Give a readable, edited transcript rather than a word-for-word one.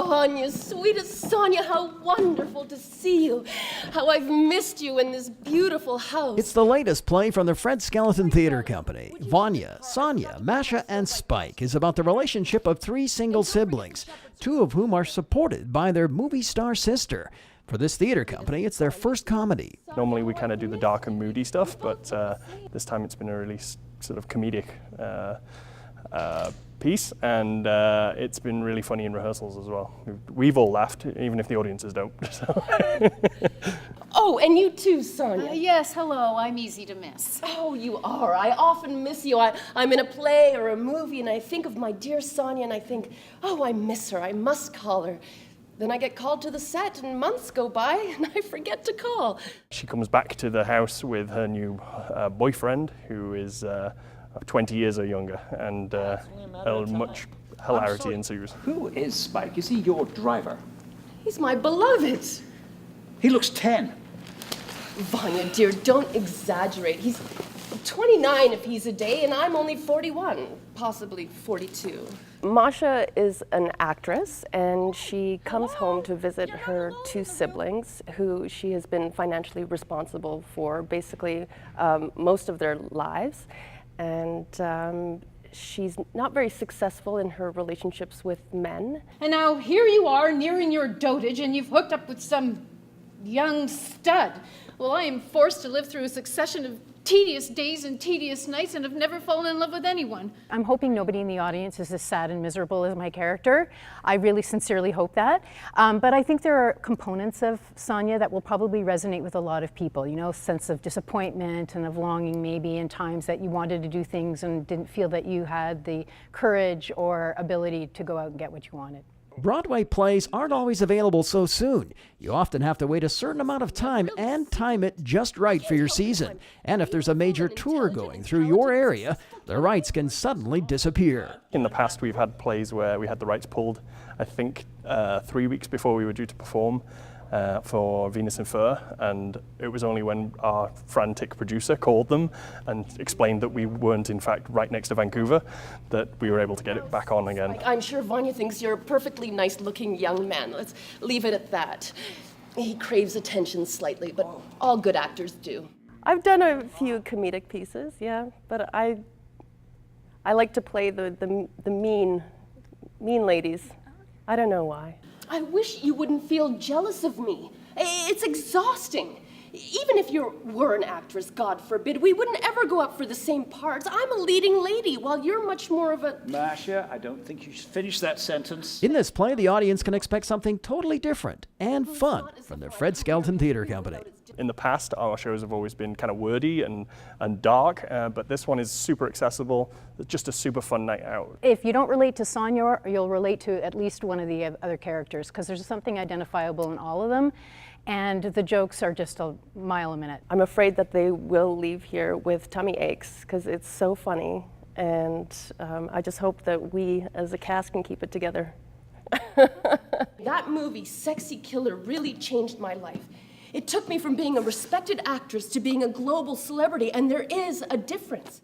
Vanya, sweetest Sonia, how wonderful to see you. How I've missed you in this beautiful house. It's the latest play from the Fred Skeleton Theater Company. Vanya, Sonia, Masha, and Spike is about the relationship of three single siblings, two of whom are supported by their movie star sister. For this theater company, it's their first comedy. Normally we kind of do the dark and moody stuff, but this time it's been a really sort of comedic piece, and it's been really funny in rehearsals as well. We've all laughed, even if the audiences don't. Oh, and you too, Sonia. Yes, hello, I'm easy to miss. Oh, you are. I often miss you. I'm in a play or a movie, and I think of my dear Sonia, and I think, oh, I miss her. I must call her. Then I get called to the set, and months go by, and I forget to call. She comes back to the house with her new boyfriend, who is 20 years or younger, and much hilarity ensues. Who is Spike? Is he your driver? He's my beloved. He looks 10. Vanya, dear, don't exaggerate. He's 29 if he's a day, and I'm only 41, possibly 42. Masha is an actress, and she comes home to visit her two siblings, who she has been financially responsible for basically most of their lives. And she's not very successful in her relationships with men. And now here you are nearing your dotage and you've hooked up with some young stud. Well, I am forced to live through a succession of tedious days and tedious nights and have never fallen in love with anyone. I'm hoping nobody in the audience is as sad and miserable as my character. I really sincerely hope that. But I think there are components of Sonia that will probably resonate with a lot of people. You know, sense of disappointment and of longing maybe in times that you wanted to do things and didn't feel that you had the courage or ability to go out and get what you wanted. Broadway plays aren't always available so soon. You often have to wait a certain amount of time and time it just right for your season. And if there's a major tour going through your area, the rights can suddenly disappear. In the past, we've had plays where we had the rights pulled, I think, 3 weeks before we were due to perform for Venus in Fur, and it was only when our frantic producer called them and explained that we weren't in fact right next to Vancouver that we were able to get it back on again. I'm sure Vanya thinks you're a perfectly nice-looking young man. Let's leave it at that. He craves attention slightly, but all good actors do. I've done a few comedic pieces, yeah, but I like to play the mean ladies. I don't know why. I wish you wouldn't feel jealous of me. It's exhausting. Even if you were an actress, God forbid, we wouldn't ever go up for the same parts. I'm a leading lady, while you're much more of a... Masha, I don't think you should finish that sentence. In this play, the audience can expect something totally different and fun from the Fred Skeleton Theater Company. In the past, our shows have always been kind of wordy and dark, but this one is super accessible. It's just a super fun night out. If you don't relate to Sonia, you'll relate to at least one of the other characters, because there's something identifiable in all of them, and the jokes are just a mile a minute. I'm afraid that they will leave here with tummy aches, because it's so funny, and I just hope that we as a cast can keep it together. That movie, Sexy Killer, really changed my life. It took me from being a respected actress to being a global celebrity, and there is a difference.